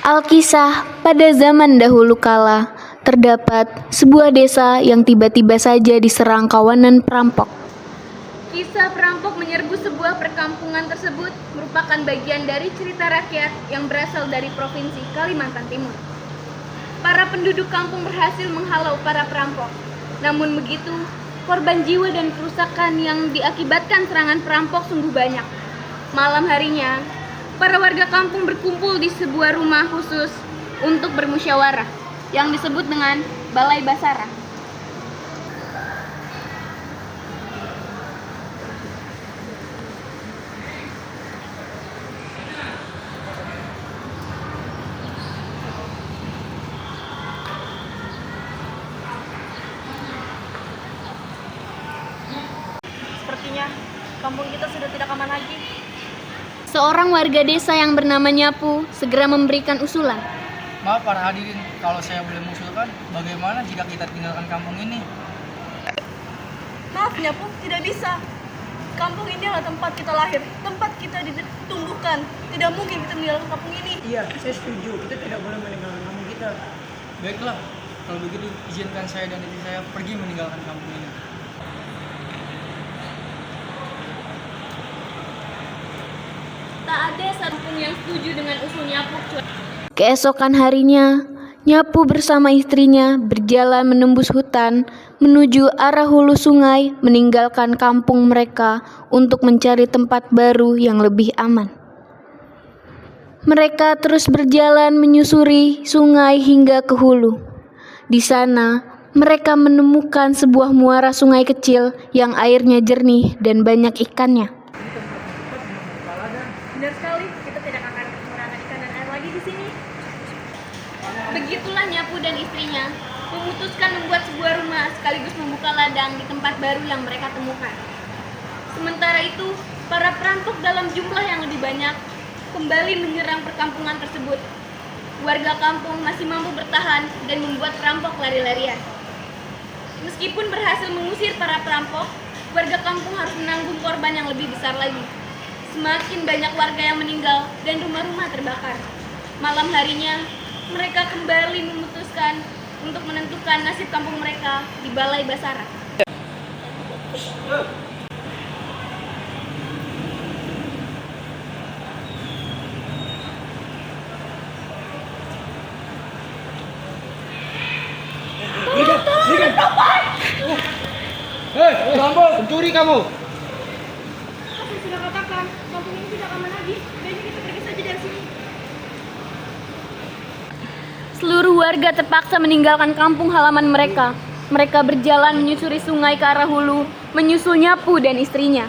Alkisah, pada zaman dahulu kala, terdapat sebuah desa yang tiba-tiba saja diserang kawanan perampok. Kisah perampok menyerbu sebuah perkampungan tersebut merupakan bagian dari cerita rakyat yang berasal dari Provinsi Kalimantan Timur. Para penduduk kampung berhasil menghalau para perampok. Namun begitu, korban jiwa dan kerusakan yang diakibatkan serangan perampok sungguh banyak. Malam harinya, para warga kampung berkumpul di sebuah rumah khusus untuk bermusyawarah yang disebut dengan Balai Basarah. Sepertinya kampung kita sudah tidak aman lagi. Seorang warga desa yang bernama Nyapu segera memberikan usulan. Maaf para hadirin, kalau saya boleh mengusulkan, bagaimana jika kita tinggalkan kampung ini? Maaf Nyapu, tidak bisa. Kampung ini adalah tempat kita lahir, tempat kita ditumbuhkan. Tidak mungkin kita meninggalkan kampung ini. Iya, saya setuju. Kita tidak boleh meninggalkan kampung kita. Baiklah, kalau begitu izinkan saya dan istri saya pergi meninggalkan kampung ini. Tak ada satupun yang setuju dengan usul Nyapu. Keesokan harinya, Nyapu bersama istrinya berjalan menembus hutan menuju arah hulu sungai, meninggalkan kampung mereka untuk mencari tempat baru yang lebih aman. Mereka terus berjalan menyusuri sungai hingga ke hulu. Di sana, mereka menemukan sebuah muara sungai kecil yang airnya jernih dan banyak ikannya. Benar sekali, kita tidak akan menggunakan ikan dan air lagi di sini. Begitulah Nyapu dan istrinya memutuskan membuat sebuah rumah sekaligus membuka ladang di tempat baru yang mereka temukan. Sementara itu, para perampok dalam jumlah yang lebih banyak kembali menyerang perkampungan tersebut. Warga kampung masih mampu bertahan dan membuat perampok lari-larian. Meskipun berhasil mengusir para perampok, warga kampung harus menanggung korban yang lebih besar lagi. Semakin banyak warga yang meninggal dan rumah-rumah terbakar. Malam harinya, mereka kembali memutuskan untuk menentukan nasib kampung mereka di Balai Basarah. Hei, perampok, pencuri kamu! Saya sudah katakan, kampung ini tidak aman lagi. Baiknya kita pergi saja dari sini. Seluruh warga terpaksa meninggalkan kampung halaman mereka. Mereka berjalan menyusuri sungai ke arah hulu, menyusul Nyapu dan istrinya.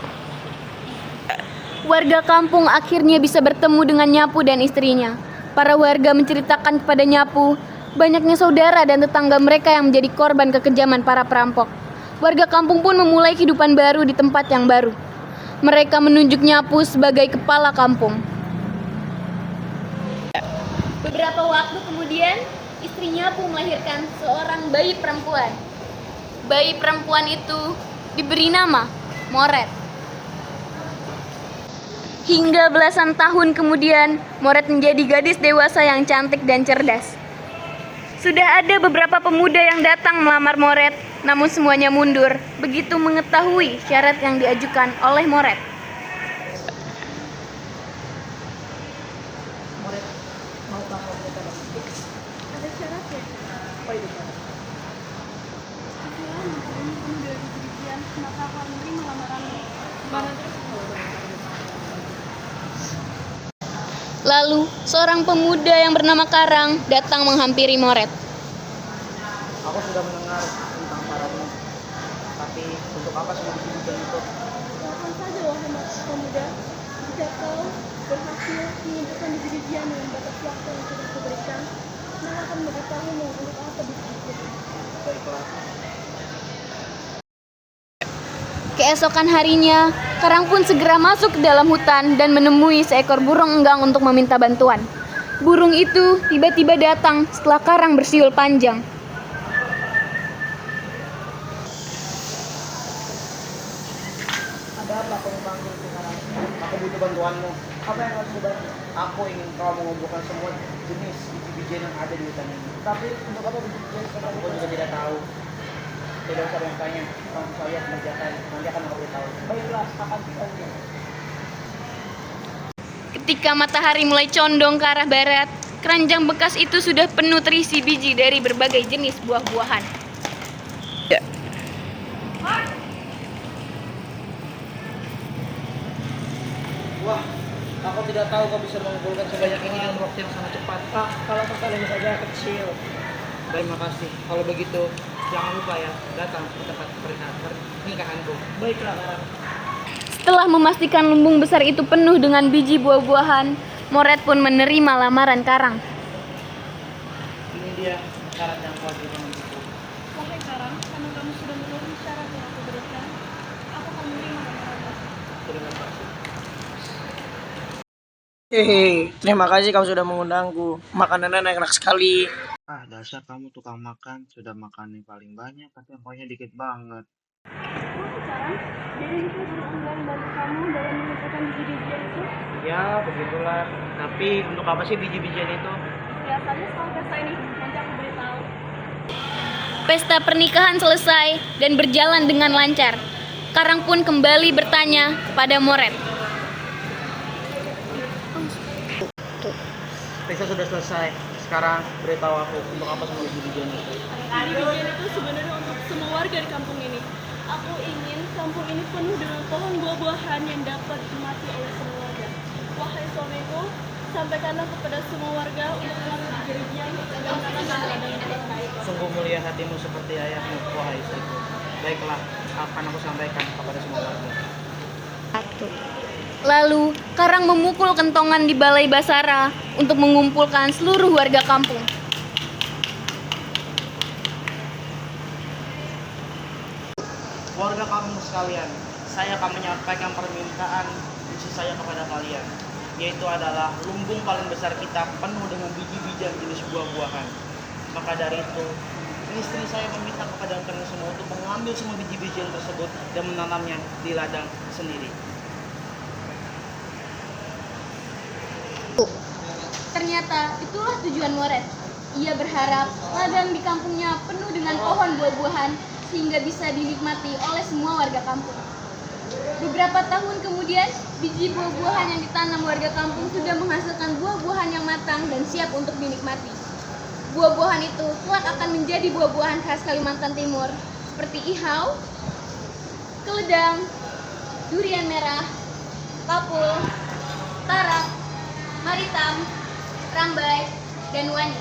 Warga kampung akhirnya bisa bertemu dengan Nyapu dan istrinya. Para warga menceritakan kepada Nyapu banyaknya saudara dan tetangga mereka yang menjadi korban kekejaman para perampok. Warga kampung pun memulai kehidupan baru di tempat yang baru. Mereka menunjuk Nyapu sebagai kepala kampung. Beberapa waktu kemudian, istri Nyapu melahirkan seorang bayi perempuan. Bayi perempuan itu diberi nama Moret. Hingga belasan tahun kemudian, Moret menjadi gadis dewasa yang cantik dan cerdas. Sudah ada beberapa pemuda yang datang melamar Moret, namun semuanya mundur begitu mengetahui syarat yang diajukan oleh Moret. Moret, maukah kau menikah dengan aku? Ada syaratnya. Apa itu syarat? Setelah mempunyai pemuda demikian, maka aku akan menerima lamaranmu. Mana terus? Lalu, seorang pemuda yang bernama Karang datang menghampiri Moret. Aku sudah mendengar tentang syaratmu. Tapi untuk apa semua disebutkan itu? Lakukan saja wahai pemuda. Jika kau berhasil mengumpulkan biji-bijian dengan batas waktu yang sudah kuberikan, maka akan memberitahumu untuk apa biji-bijian. Baiklah. Keesokan harinya, Karang pun segera masuk ke dalam hutan dan menemui seekor burung enggang untuk meminta bantuan. Burung itu tiba-tiba datang setelah Karang bersiul panjang. Ada apa kau memanggil sekarang? Aku butuh bantuanmu. Apa yang harus kubantu? Aku ingin kau mengumpulkan semua jenis biji-bijian yang ada di hutan ini. Tapi untuk apa biji-bijian seperti aku juga tidak tahu. Tidak usah bertanya, langsung saya mengerjakan. Nanti akan aku beritahu. Baiklah, akan kita lihat. Ketika matahari mulai condong ke arah barat, keranjang bekas itu sudah penuh terisi biji dari berbagai jenis buah-buahan. Wah, aku tidak tahu kau bisa mengumpulkan sebanyak ini dalam waktu yang sangat cepat. Kalau perkalian saja kecil. Terima kasih. Kalau begitu, jangan lupa ya, datang ke tempat pernikahanku. Baiklah, Karang. Setelah memastikan lumbung besar itu penuh dengan biji buah-buahan, Moret pun menerima lamaran Karang. Ini dia syarat yang kau ajukan untukku. Wahai Karang, karena kamu sudah memenuhi syarat yang aku berikan, aku akan menerima lamaranmu. Terima kasih. Terima kasih kamu sudah mengundangku. Makanan enak sekali. Dasar kamu tukang makan, sudah makan yang paling banyak, tapi pokoknya dikit banget. Wahai Karang, jadi itu berulang bantu kamu dalam mengumpulkan biji-bijian itu. Ya, begitulah. Tapi untuk apa sih biji-bijian itu? Biasanya soal pesta ini, nanti aku beritahu. Pesta pernikahan selesai dan berjalan dengan lancar. Karang pun kembali bertanya kepada Moret. Pesta sudah selesai. Sekarang beritahu aku untuk apa semua biji-bijian itu. Biji-bijian itu sebenarnya untuk semua warga di kampung ini. Aku ingin kampung ini penuh dengan pohon buah-buahan yang dapat dinikmati oleh semua warga. Wahai suamiku, sampaikanlah kepada semua warga untuk melakukan biji-bijian dan tanam dan ladang yang baik. Sungguh mulia hatimu seperti ayahmu, wahai istriku. Baiklah, akan aku sampaikan kepada semua warga. Lalu, Karang memukul kentongan di balai Basara untuk mengumpulkan seluruh warga kampung. Warga kampung sekalian, saya akan menyampaikan permintaan khusus saya kepada kalian, yaitu adalah lumbung paling besar kita penuh dengan biji-bijian jenis buah-buahan. Maka dari itu, istri saya meminta kepada kalian semua untuk mengambil semua biji-bijian tersebut dan menanamnya di ladang sendiri. Ternyata itulah tujuan Moret. Ia berharap ladang di kampungnya penuh dengan pohon buah-buahan sehingga bisa dinikmati oleh semua warga kampung. Beberapa tahun kemudian, biji buah-buahan yang ditanam warga kampung sudah menghasilkan buah-buahan yang matang dan siap untuk dinikmati. Buah-buahan itu kelak akan menjadi buah-buahan khas Kalimantan Timur seperti ihau, keledang, durian merah, kapul, tarak, maritam, rambai, dan wani.